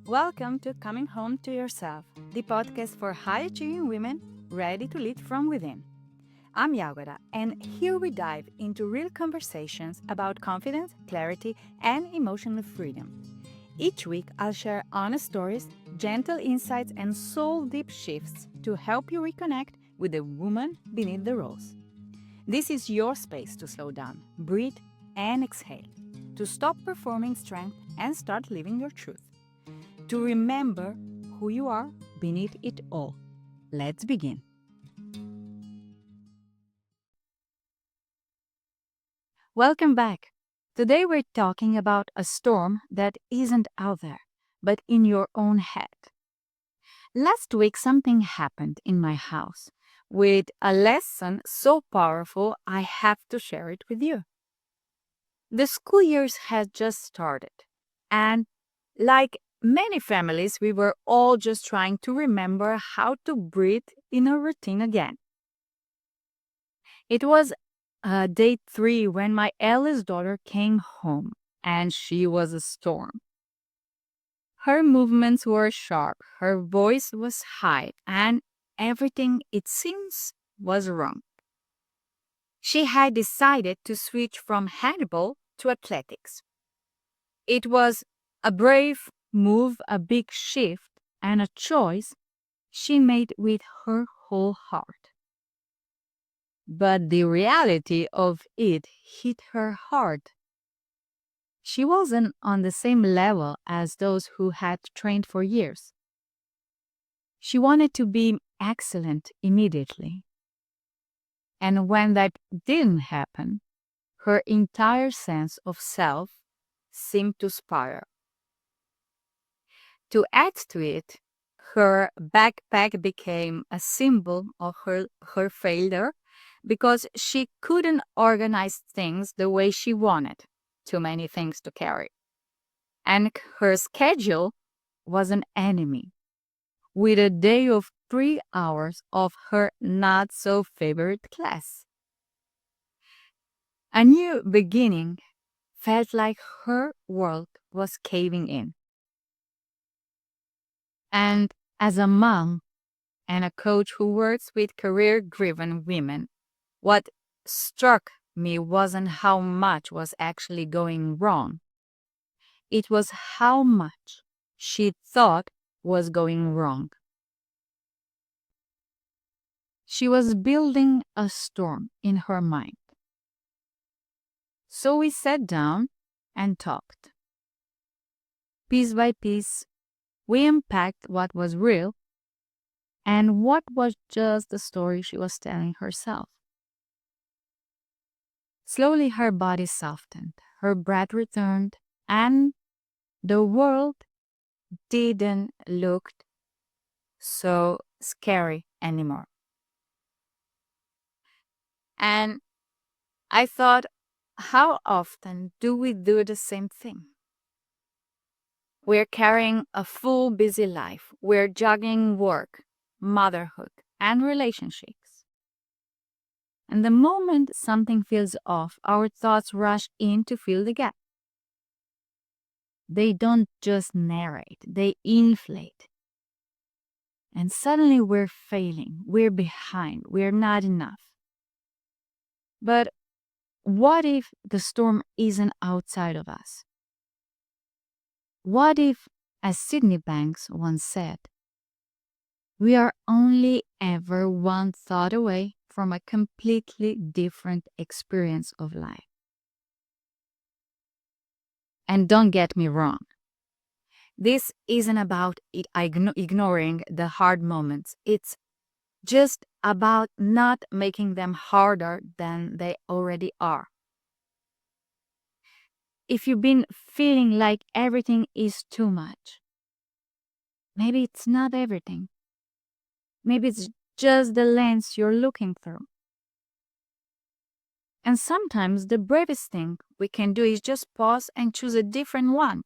Welcome to Coming Home to Yourself, the podcast for high-achieving women ready to lead from within. I'm Yagoda, and here we dive into real conversations about confidence, clarity, and emotional freedom. Each week, I'll share honest stories, gentle insights, and soul-deep shifts to help you reconnect with the woman beneath the roles. This is your space to slow down, breathe, and exhale, to stop performing strength and start living your truth. To remember who you are beneath it all. Let's begin. Welcome back. Today we're talking about a storm that isn't out there, but in your own head. Last week, something happened in my house with a lesson so powerful I have to share it with you. The school years had just started, and like many families, we were all just trying to remember how to breathe in a routine again. It was day 3 when my eldest daughter came home, and she was a storm. Her movements were sharp, her voice was high, and everything, it seems, was wrong. She had decided to switch from handball to athletics. It was a brave move, a big shift, and a choice she made with her whole heart. But the reality of it hit her hard. She wasn't on the same level as those who had trained for years. She wanted to be excellent immediately. And when that didn't happen, her entire sense of self seemed to spiral. To add to it, her backpack became a symbol of her failure because she couldn't organize things the way she wanted, too many things to carry. And her schedule was an enemy, with a day of 3 hours of her not so favorite class. A new beginning felt like her world was caving in. And as a mom and a coach who works with career-driven women, what struck me wasn't how much was actually going wrong. It was how much she thought was going wrong. She was building a storm in her mind. So we sat down and talked. Piece by piece, we unpacked what was real and what was just the story she was telling herself. Slowly her body softened, her breath returned, and the world didn't look so scary anymore. And I thought, how often do we do the same thing? We're carrying a full busy life. We're juggling work, motherhood, and relationships. And the moment something feels off, our thoughts rush in to fill the gap. They don't just narrate, they inflate. And suddenly we're failing, we're behind, we're not enough. But what if the storm isn't outside of us? What if, as Sydney Banks once said, we are only ever one thought away from a completely different experience of life? And don't get me wrong, this isn't about ignoring the hard moments. It's just about not making them harder than they already are. If you've been feeling like everything is too much, maybe it's not everything. Maybe it's just the lens you're looking through. And sometimes the bravest thing we can do is just pause and choose a different one.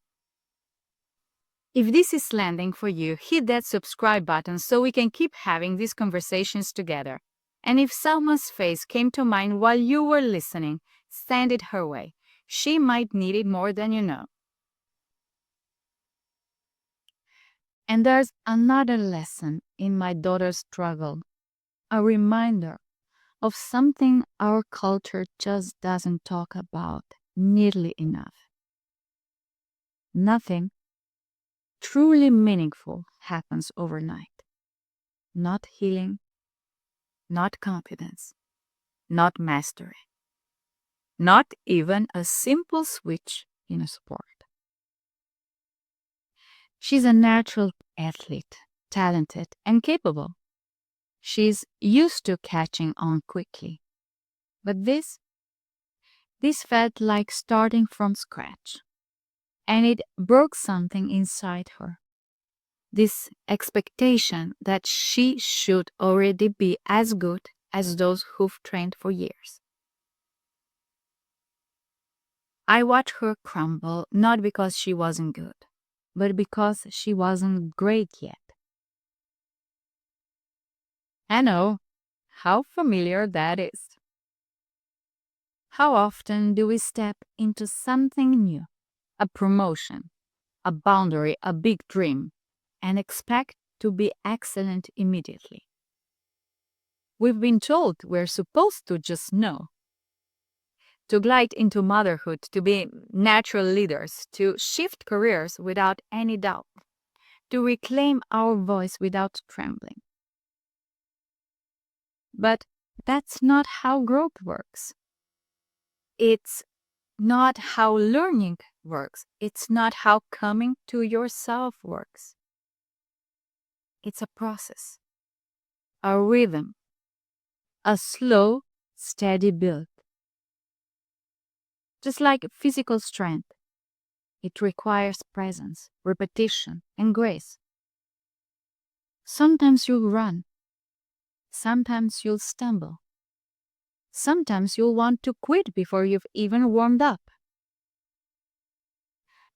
If this is landing for you, hit that subscribe button so we can keep having these conversations together. And if someone's face came to mind while you were listening, send it her way. She might need it more than you know. And there's another lesson in my daughter's struggle, a reminder of something our culture just doesn't talk about nearly enough. Nothing truly meaningful happens overnight. Not healing, not confidence, not mastery, not even a simple switch in a sport. She's a natural athlete, talented and capable. She's used to catching on quickly. But this felt like starting from scratch. And it broke something inside her. This expectation that she should already be as good as those who've trained for years. I watched her crumble not because she wasn't good, but because she wasn't great yet. I know how familiar that is. How often do we step into something new, a promotion, a boundary, a big dream, and expect to be excellent immediately? We've been told we're supposed to just know, to glide into motherhood, to be natural leaders, to shift careers without any doubt, to reclaim our voice without trembling. But that's not how growth works. It's not how learning works. It's not how coming to yourself works. It's a process, a rhythm, a slow, steady build. Just like physical strength, it requires presence, repetition, and grace. Sometimes you'll run. Sometimes you'll stumble. Sometimes you'll want to quit before you've even warmed up.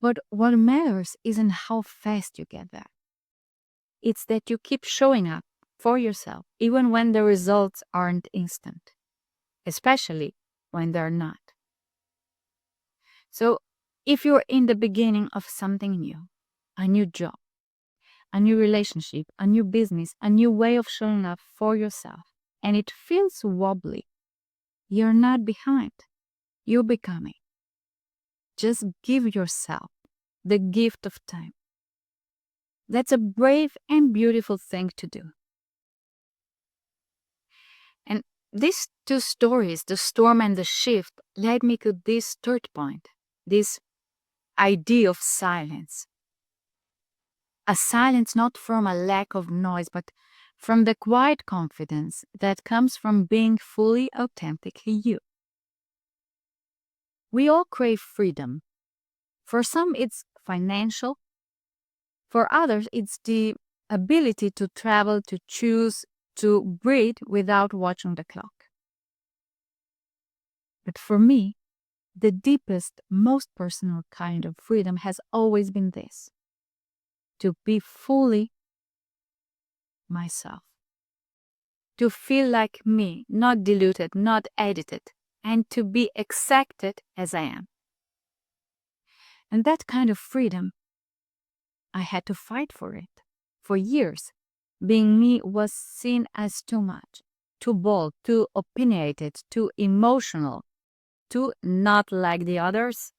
But what matters isn't how fast you get there. It's that you keep showing up for yourself, even when the results aren't instant, especially when they're not. So, if you're in the beginning of something new, a new job, a new relationship, a new business, a new way of showing up for yourself, and it feels wobbly, you're not behind. You're becoming. Just give yourself the gift of time. That's a brave and beautiful thing to do. And these two stories, the storm and the shift, led me to this third point, this idea of silence. A silence not from a lack of noise, but from the quiet confidence that comes from being fully authentically you. We all crave freedom. For some, it's financial. For others, it's the ability to travel, to choose, to breathe without watching the clock. But for me, the deepest, most personal kind of freedom has always been this: to be fully myself. To feel like me, not diluted, not edited, and to be accepted as I am. And that kind of freedom, I had to fight for it. For years, being me was seen as too much, too bold, too opinionated, too emotional, too not like the others.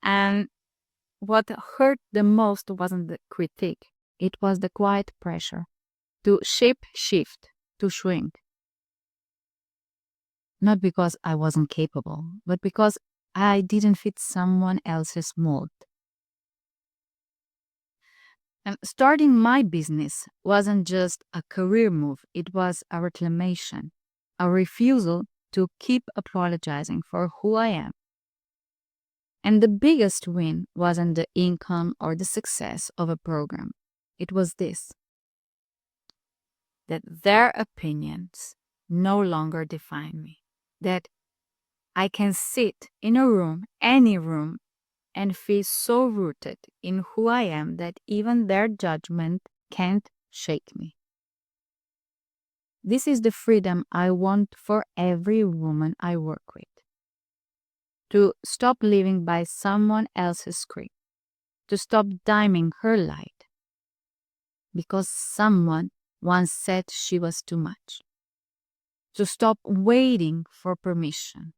And what hurt the most wasn't the critique, it was the quiet pressure to shape shift, to shrink. Not because I wasn't capable, but because I didn't fit someone else's mold. And starting my business wasn't just a career move, it was a reclamation, a refusal to keep apologizing for who I am. And the biggest win wasn't the income or the success of a program. It was this: that their opinions no longer define me. That I can sit in a room, any room, and feel so rooted in who I am that even their judgment can't shake me. This is the freedom I want for every woman I work with. To stop living by someone else's script. To stop diming her light. because someone once said she was too much. So stop waiting for permission.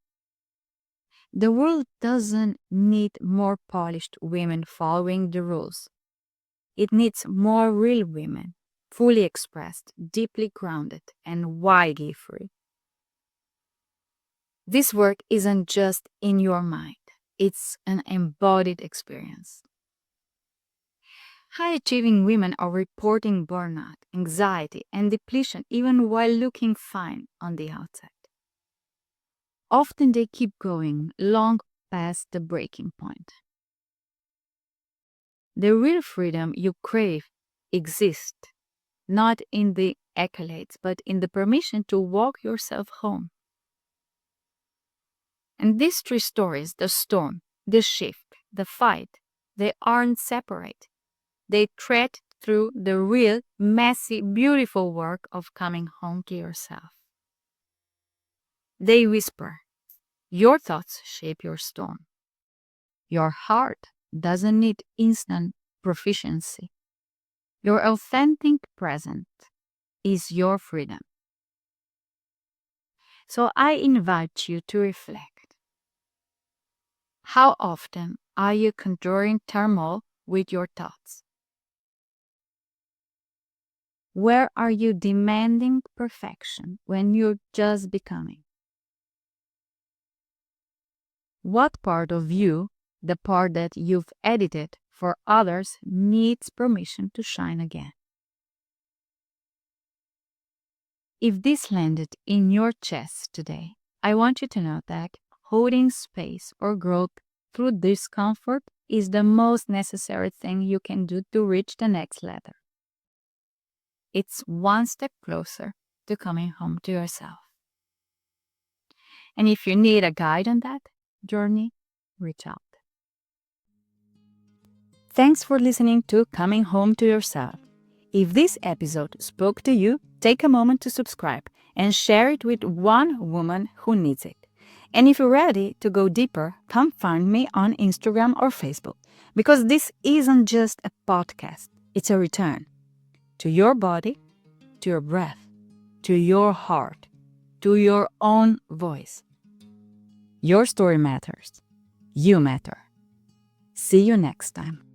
The world doesn't need more polished women following the rules. It needs more real women, fully expressed, deeply grounded, and widely free. This work isn't just in your mind, it's an embodied experience. High achieving women are reporting burnout, anxiety, and depletion even while looking fine on the outside. Often they keep going long past the breaking point. The real freedom you crave exists not in the accolades, but in the permission to walk yourself home. And these three stories, the storm, the shift, the fight, they aren't separate. They thread through the real, messy, beautiful work of coming home to yourself. They whisper, your thoughts shape your storm. Your heart doesn't need instant proficiency. Your authentic present is your freedom. So I invite you to reflect. How often are you conjuring turmoil with your thoughts? Where are you demanding perfection when you're just becoming? What part of you, the part that you've edited for others, needs permission to shine again? If this landed in your chest today, I want you to know that holding space or growth through discomfort is the most necessary thing you can do to reach the next level. It's one step closer to coming home to yourself. And if you need a guide on that journey, reach out. Thanks for listening to Coming Home to Yourself. If this episode spoke to you, take a moment to subscribe and share it with one woman who needs it. And if you're ready to go deeper, come find me on Instagram or Facebook, because this isn't just a podcast, it's a return to your body, to your breath, to your heart, to your own voice. Your story matters. You matter. See you next time.